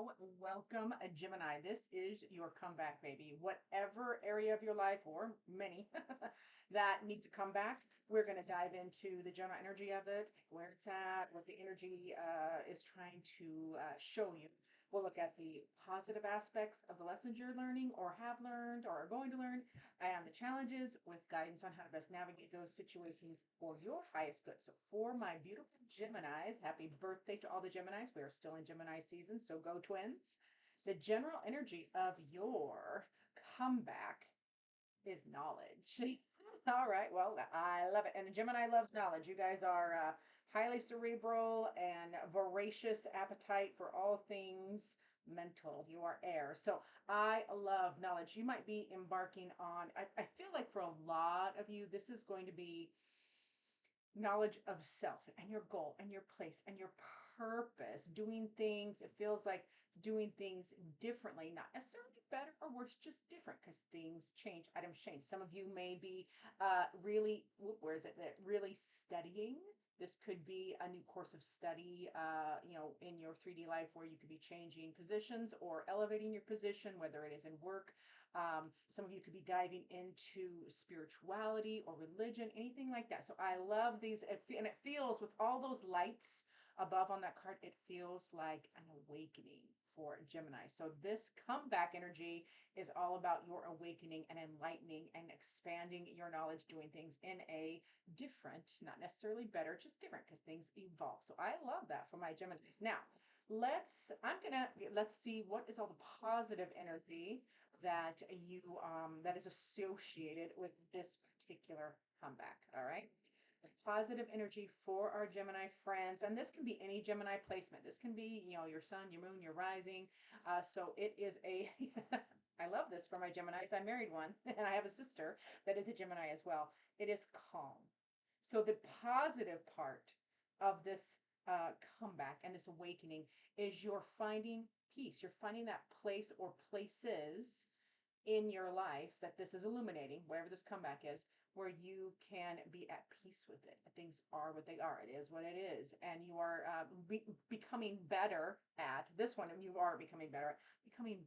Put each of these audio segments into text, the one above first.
Welcome, a Gemini. This is your comeback, baby. Whatever area of your life, or many, that needs a comeback, we're going to dive into the general energy of it, where it's at, what the energy is trying to show you. We'll look at the positive aspects of the lessons you're learning, or have learned, or are going to learn, and the challenges with guidance on how to best navigate those situations for your highest good. So, for my beautiful Geminis, happy birthday to all the Geminis. We are still in Gemini season, so go twins. The general energy of your comeback is knowledge. All right, well, I love it. And Gemini loves knowledge. You guys are highly cerebral and voracious appetite for all things mental. You are air. So I love knowledge. You might be embarking on, I feel like for a lot of you, this is going to be knowledge of self and your goal and your place and your purpose, doing things. It feels like doing things differently, not necessarily better or worse, just different because things change, items change. Some of you may be really, where is it, that really studying. This could be a new course of study, in your 3D life where you could be changing positions or elevating your position, whether it is in work. Some of you could be diving into spirituality or religion, anything like that. So I love these, and it feels with all those lights above on that card, it feels like an awakening for Gemini. So this comeback energy is all about your awakening and enlightening and expanding your knowledge, doing things in a different, not necessarily better, just different because things evolve. So I love that for my Geminis. Now, let's see what is all the positive energy that you that is associated with this particular comeback. All right. Positive energy for our Gemini friends, and this can be any Gemini placement. This can be, your sun, your moon, your rising. So it is a. I love this for my Geminis. I married one, and I have a sister that is a Gemini as well. It is calm. So the positive part of this comeback and this awakening is you're finding peace. You're finding that place or places in your life that this is illuminating, whatever this comeback is, where you can be at peace with it. Things are what they are. It is what it is. And you are becoming better at this one. You are becoming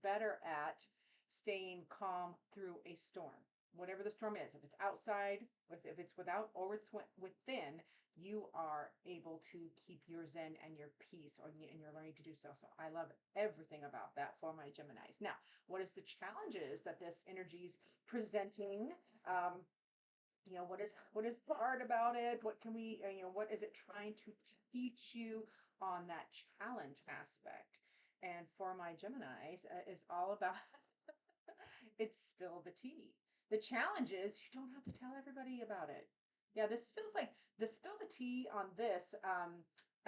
better at staying calm through a storm. Whatever the storm is, if it's outside, if it's without or it's within, you are able to keep your zen and your peace, and you're learning to do so. So I love everything about that for my Geminis. Now, what is the challenges that this energy is presenting? What is hard about it? What can we, what is it trying to teach you on that challenge aspect? And for my Geminis, is all about it's spill the tea. The challenge is you don't have to tell everybody about it. Yeah, this feels like the spill the tea on this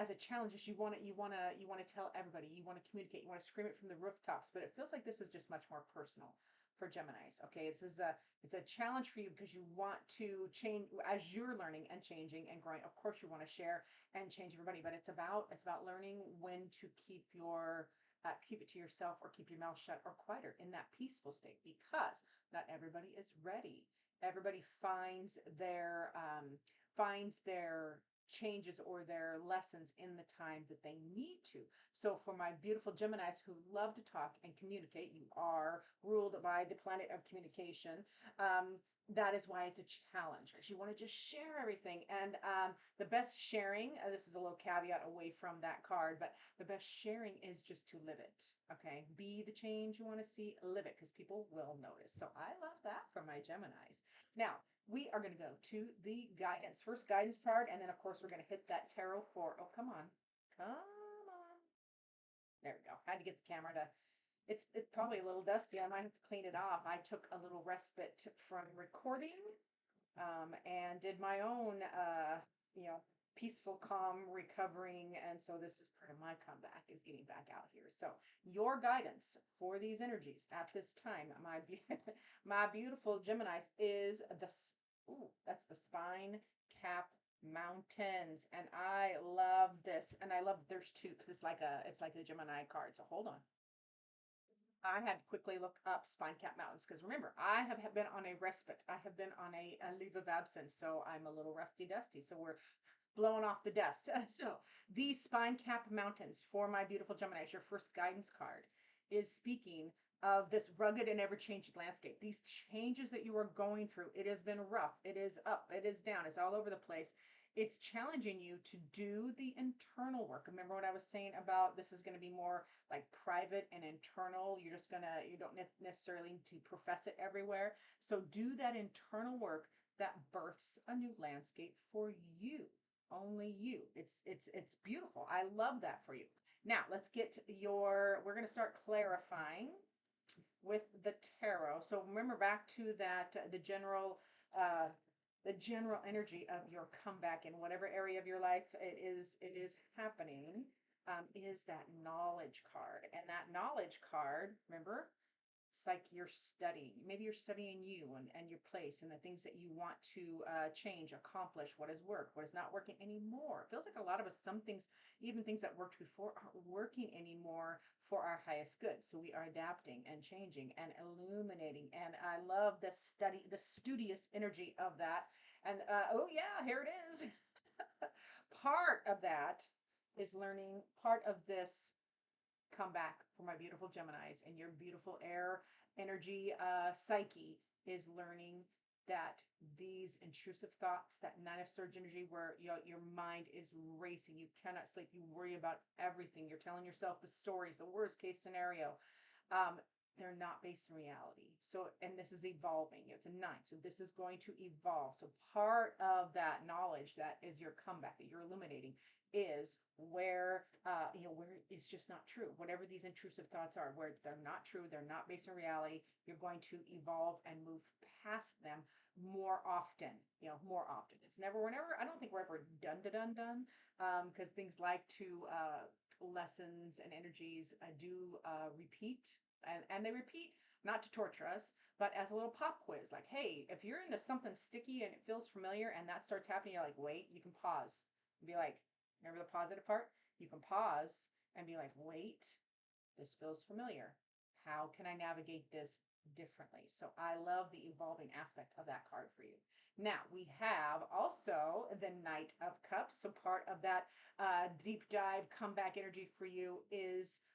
as a challenge is you want to tell everybody. You want to communicate. You want to scream it from the rooftops. But it feels like this is just much more personal for Geminis. Okay, it's a challenge for you because you want to change as you're learning and changing and growing. Of course, you want to share and change everybody, but it's about learning when to keep it to yourself or keep your mouth shut or quieter in that peaceful state because not everybody is ready. Everybody finds their changes or their lessons in the time that they need to. So for my beautiful Geminis who love to talk and communicate, you are ruled by the planet of communication. That is why it's a challenge because you want to just share everything. And the best sharing, this is a little caveat away from that card, but the best sharing is just to live it. Okay. Be the change you want to see, live it because people will notice. So I love that for my Geminis. Now, we are going to go to the guidance, first guidance card, and then, of course, we're going to hit that tarot for, oh, come on. Come on. There we go. Had to get the camera to it's probably a little dusty. I might have to clean it off. I took a little respite from recording, and did my own, peaceful, calm recovering. And so this is part of my comeback is getting back out here. So your guidance for these energies at this time, my beautiful Geminis is that's the spine cap mountains, and I love this, and I love there's two because it's like a Gemini card. So hold on. I had to quickly look up spine cap mountains because remember, I have been on a respite. I have been on a leave of absence, so I'm a little rusty dusty. So we're blowing off the dust. So these spine capped mountains for my beautiful Geminis, your first guidance card, is speaking of this rugged and ever changing landscape. These changes that you are going through, it has been rough, it is up, it is down, it's all over the place. It's challenging you to do the internal work. Remember what I was saying about this is going to be more like private and internal. You're just going to, you don't necessarily need to profess it everywhere. So do that internal work that births a new landscape for you. Only you. It's beautiful. I love that for you. Now let's get your, we're going to start clarifying with the tarot. So remember back to that, uh, the general energy of your comeback in whatever area of your life it is happening, is that knowledge card. And that knowledge card, remember, it's like you're studying. Maybe you're studying you and your place and the things that you want to change, accomplish, what has worked, what is not working anymore. It feels like a lot of us, some things, even things that worked before, aren't working anymore for our highest good. So we are adapting and changing and illuminating. And I love the studious energy of that. And oh yeah, here it is. Part of that is learning, part of this come back for my beautiful Geminis and your beautiful air energy psyche is learning that these intrusive thoughts, that nine of surge energy where your mind is racing, you cannot sleep, you worry about everything, you're telling yourself the stories, the worst case scenario. um, they're not based in reality. So, and this is evolving. It's a nine. So this is going to evolve. So part of that knowledge that is your comeback that you're illuminating is where, where it's just not true. Whatever these intrusive thoughts are, where they're not true, they're not based in reality, you're going to evolve and move past them more often, more often. It's never, we're never, I don't think we're ever done, because things like to, lessons and energies do repeat, and they repeat not to torture us, but as a little pop quiz. Like, hey, if you're into something sticky and it feels familiar and that starts happening, you're like, wait, you can pause and be like, remember the positive part? You can pause and be like, wait, this feels familiar. How can I navigate this differently? So I love the evolving aspect of that card for you. Now we have also the Knight of Cups. So part of that deep dive comeback energy for you is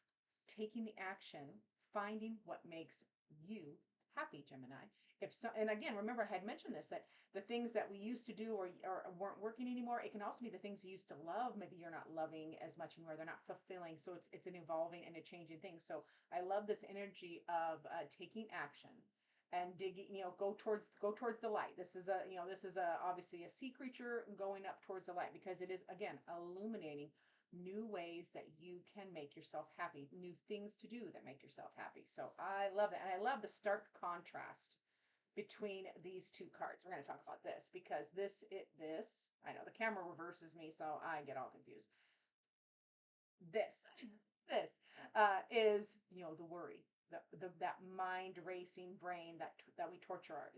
taking the action, finding what makes you happy, Gemini. If so, and again, remember I had mentioned this, that the things that we used to do or weren't working anymore, it can also be the things you used to love. Maybe you're not loving as much anymore. They're not fulfilling. So it's an evolving and a changing thing. So I love this energy of taking action and digging, go towards the light. This is obviously a sea creature going up towards the light, because it is, again, illuminating new ways that you can make yourself happy, new things to do that make yourself happy. So I love that. And I love the stark contrast between these two cards. We're going to talk about this because I know the camera reverses me, so I get all confused. This, this is, the worry, that mind racing brain that we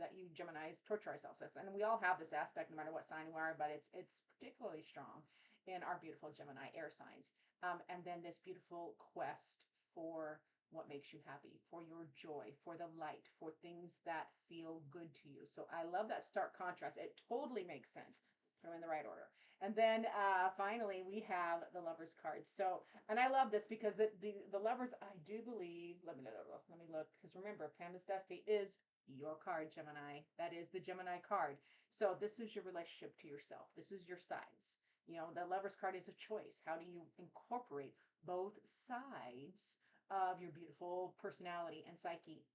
that you Geminis torture ourselves with. And we all have this aspect no matter what sign we are, but it's particularly strong in our beautiful Gemini air signs. And then this beautiful quest for what makes you happy, for your joy, for the light, for things that feel good to you. So I love that stark contrast. It totally makes sense. Go in the right order. And then finally, we have the Lovers card. So, and I love this because the Lovers, I do believe, let me look, because remember, Pamela's Dusty is your card, Gemini. That is the Gemini card. So this is your relationship to yourself. This is your sides. The Lovers card is a choice. How do you incorporate both sides of your beautiful personality and psyche?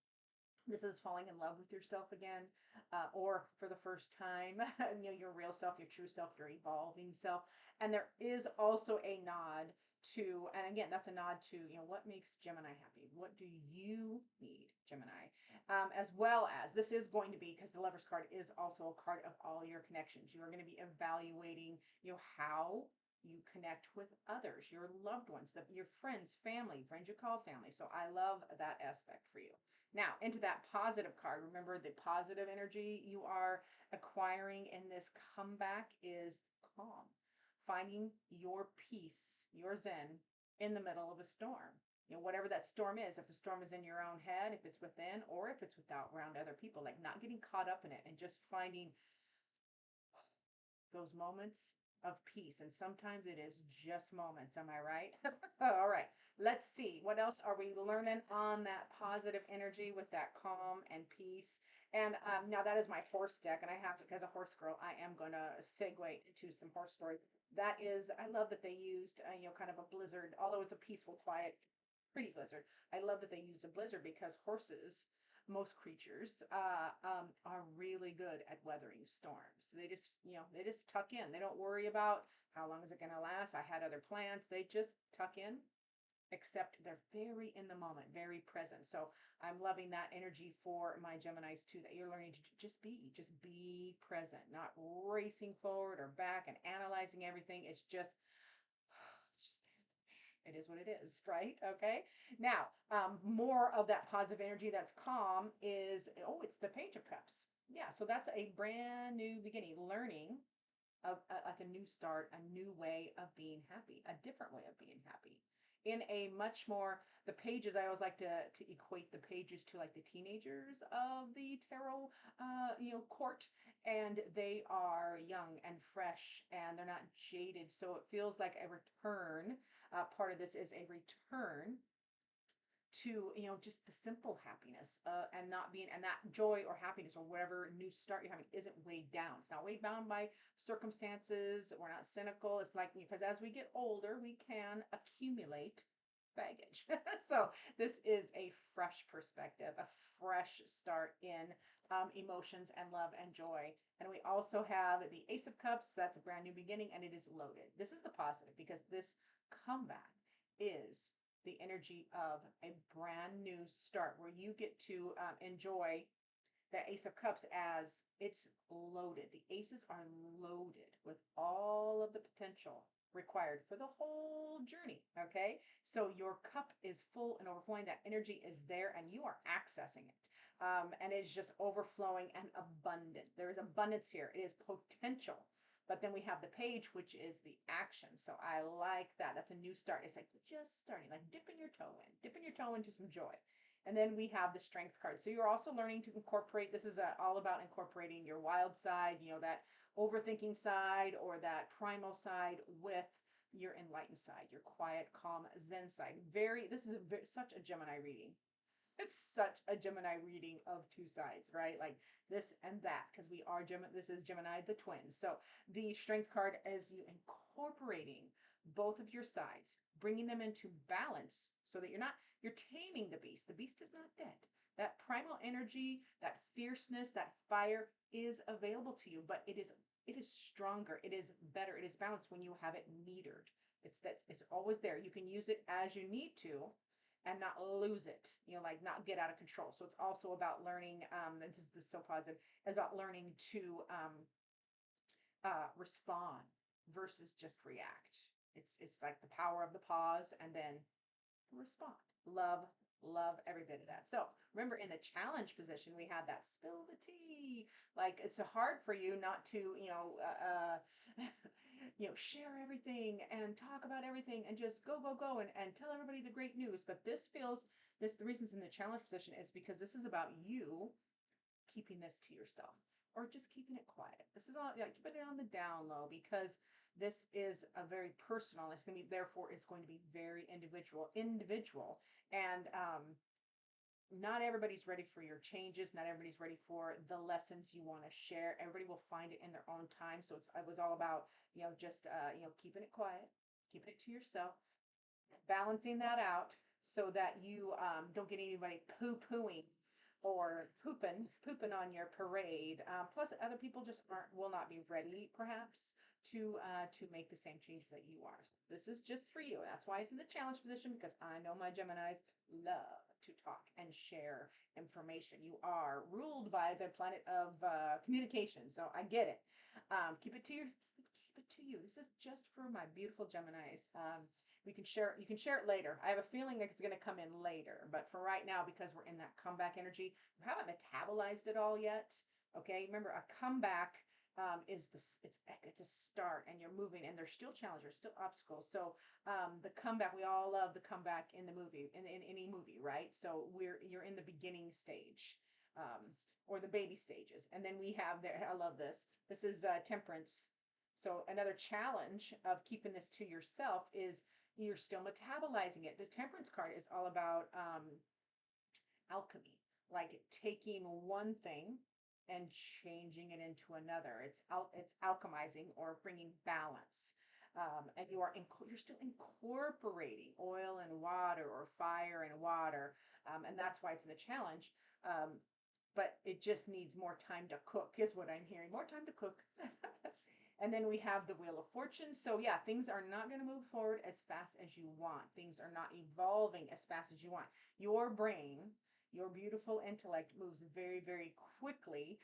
This is falling in love with yourself again, or for the first time, your real self, your true self, your evolving self. And there is also a nod to, and again, that's a nod to, what makes Gemini happy? What do you need, Gemini? As well as this is going to be, because the Lover's card is also a card of all your connections. You are going to be evaluating, how you connect with others, your loved ones, your friends, friends you call family. So I love that aspect for you. Now, into that positive card, remember the positive energy you are acquiring in this comeback is calm. Finding your peace, your zen in the middle of a storm. Whatever that storm is, if the storm is in your own head, if it's within, or if it's without around other people, like not getting caught up in it and just finding those moments of peace. And sometimes it is just moments. Am I right? All right. Let's see. What else are we learning on that positive energy with that calm and peace? And now that is my horse deck. And I have, as a horse girl, I am going to segue into some horse story. That is, I love that they used, kind of a blizzard, although it's a peaceful, quiet, pretty blizzard. I love that they used a blizzard because horses, most creatures, are really good at weathering storms. They just tuck in. They don't worry about how long is it going to last. I had other plans. They just tuck in, except they're very in the moment, very present. So I'm loving that energy for my Geminis too, that you're learning to just be present, not racing forward or back and analyzing everything. It is what it is, right? Okay. Now, more of that positive energy that's calm is, it's the Page of Cups. Yeah. So that's a brand new beginning, learning of like a new start, a new way of being happy, a different way of being happy. In a much more, the pages, I always like to equate the pages to like the teenagers of the tarot, court, and they are young and fresh and they're not jaded. So it feels like a return. Part of this is a return to just the simple happiness, and not being, and that joy or happiness or whatever new start you're having isn't weighed down. It's not weighed down by circumstances. We're not cynical. It's like, because as we get older we can accumulate baggage. So this is a fresh perspective, a fresh start in emotions and love and joy. And we also have the Ace of Cups. That's a brand new beginning, and it is loaded. This is the positive, because this comeback is the energy of a brand new start where you get to enjoy the Ace of Cups as it's loaded. The aces are loaded with all of the potential required for the whole journey. Okay. So your cup is full and overflowing. That energy is there and you are accessing it. And it's just overflowing and abundant. There is abundance here. It is potential. But then we have the page, which is the action. So I like that. That's a new start. It's like just starting, like dipping your toe into some joy. And then we have the strength card. So you're also learning to incorporate, this is all about incorporating your wild side, that overthinking side or that primal side with your enlightened side, your quiet, calm, zen side. This is such a Gemini reading. It's such a Gemini reading of two sides, right? Like this and that, because we are Gemini. This is Gemini, the twins. So the strength card is you incorporating both of your sides, bringing them into balance so that you're taming the beast. The beast is not dead. That primal energy, that fierceness, that fire is available to you, but it is stronger. It is better. It is balanced when you have it metered. It's always there. You can use it as you need to, and not lose it, like not get out of control. So it's also about learning, this is so positive, about learning to respond versus just react. It's like the power of the pause and then respond. Love every bit of that. So remember, in the challenge position, we had that spill the tea. Like, it's hard for you not to, share everything and talk about everything and just go and tell everybody the great news. But the reasons in the challenge position is because this is about you keeping this to yourself or just keeping it quiet. This is all, keeping it on the down low, because this is a very personal, it's going to be, therefore it's going to be very individual, and not everybody's ready for your changes. Not everybody's ready for the lessons you want to share. Everybody will find it in their own time. So it was all about, just, keeping it quiet, keeping it to yourself, balancing that out so that you don't get anybody poo-pooing or pooping on your parade. Plus, other people just will not be ready, perhaps, to make the same changes that you are. So this is just for you. That's why it's in the challenge position, because I know my Geminis love to talk and share information. You are ruled by the planet of communication, so I get it. Keep it to you. This is just for my beautiful Geminis. You can share it later. I have a feeling that it's going to come in later, but for right now, because we're in that comeback energy, we haven't metabolized it all yet. Okay, remember, a comeback it's a start, and you're moving, and there's still challenges, still obstacles. So the comeback, we all love the comeback in the movie, in any movie, right? So you're in the beginning stage, or the baby stages, and then we have there. I love this. This is temperance. So another challenge of keeping this to yourself is you're still metabolizing it. The Temperance card is all about alchemy, like taking one thing and changing it into another. It's alchemizing or bringing balance. And you're still incorporating oil and water or fire and water, and that's why it's in the challenge. Um, but it just needs more time to cook, is what I'm hearing. More time to cook. And then we have the Wheel of Fortune. So, yeah, things are not going to move forward as fast as you want. Things are not evolving as fast as you want. Your brain, your beautiful intellect moves very, very quickly.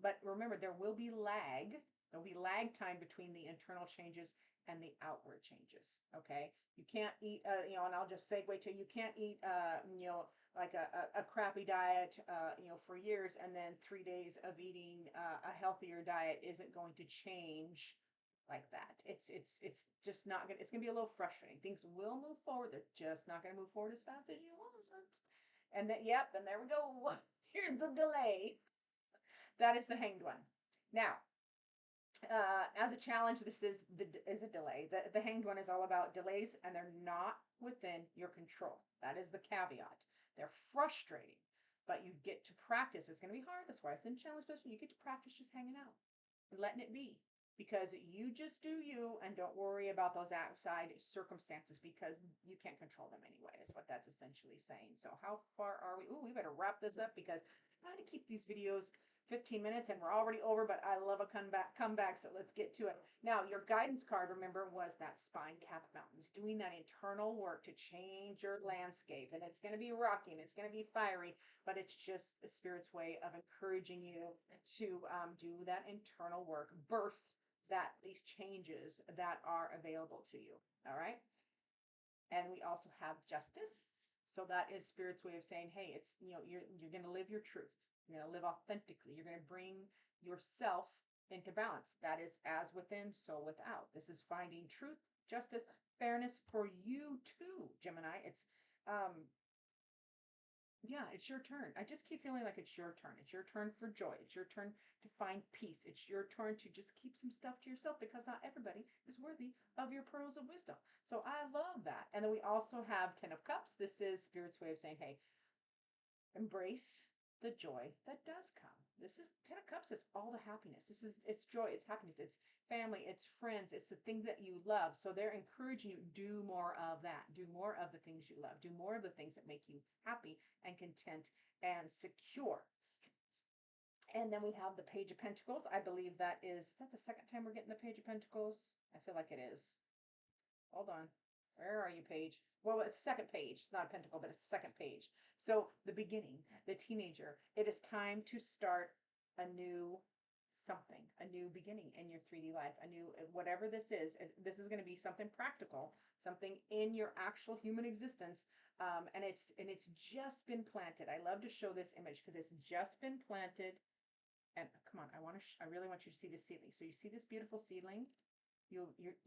But remember, there will be lag. There'll be lag time between the internal changes and the outward changes. Okay. You can't eat, and I'll just segue to you can't eat, like a crappy diet, for years, and then 3 days of eating a healthier diet isn't going to change like that. It's just not gonna. It's gonna be a little frustrating. Things will move forward. They're just not gonna move forward as fast as you want. And that, yep, and there we go. Here's the delay. That is the Hanged One. Now, as a challenge, this is a delay. The Hanged One is all about delays, and they're not within your control. That is the caveat. They're frustrating, but you get to practice. It's going to be hard. That's why it's in challenge position. You get to practice just hanging out and letting it be, because you just do you, and don't worry about those outside circumstances because you can't control them anyway. Is what that's essentially saying. So how far are we? Ooh, we better wrap this up because I'm trying to keep these videos 15 minutes and we're already over, but I love a comeback, so let's get to it. Now, your guidance card, remember, was that spine-capped mountains, doing that internal work to change your landscape. And it's going to be rocky and it's going to be fiery, but it's just the Spirit's way of encouraging you to do that internal work, birth these changes that are available to you. All right. And we also have justice. So that is Spirit's way of saying, hey, it's, you're going to live your truth. You're going to live authentically. You're going to bring yourself into balance. That is as within, so without. This is finding truth, justice, fairness for you too, Gemini. It's your turn. I just keep feeling like it's your turn. It's your turn for joy. It's your turn to find peace. It's your turn to just keep some stuff to yourself because not everybody is worthy of your pearls of wisdom. So I love that. And then we also have 10 of Cups. This is Spirit's way of saying, hey, embrace the joy that does come. This is 10 of Cups is all the happiness. It's joy, it's happiness, it's family, it's friends, it's the things that you love. So they're encouraging you, do more of that. Do more of the things you love. Do more of the things that make you happy and content and secure. And then we have the Page of Pentacles. I believe is that the second time we're getting the Page of Pentacles? I feel like it is. Hold on. Where are you, Page? Well, it's second page. It's not a pentacle, but it's second page. So the beginning, the teenager. It is time to start a new something, a new beginning in your 3D life, a new whatever this is. This is going to be something practical, something in your actual human existence, and it's just been planted. I love to show this image because it's just been planted. And come on, I really want you to see the seedling. So you see this beautiful seedling.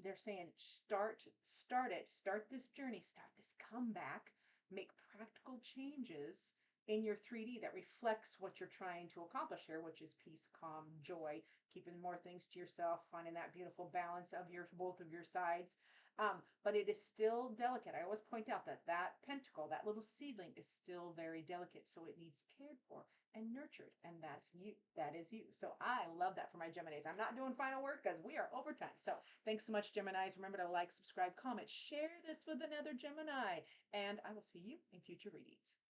They're saying start this journey, start this comeback, make practical changes in your 3D that reflects what you're trying to accomplish here, which is peace, calm, joy, keeping more things to yourself, finding that beautiful balance of both of your sides. But it is still delicate. I always point out that pentacle, that little seedling, is still very delicate, so it needs cared for and nurtured, and that's you. That is you. So I love that for my Geminis. I'm not doing final work because we are over time. So thanks so much, Geminis. Remember to like, subscribe, comment, share this with another Gemini, and I will see you in future readings.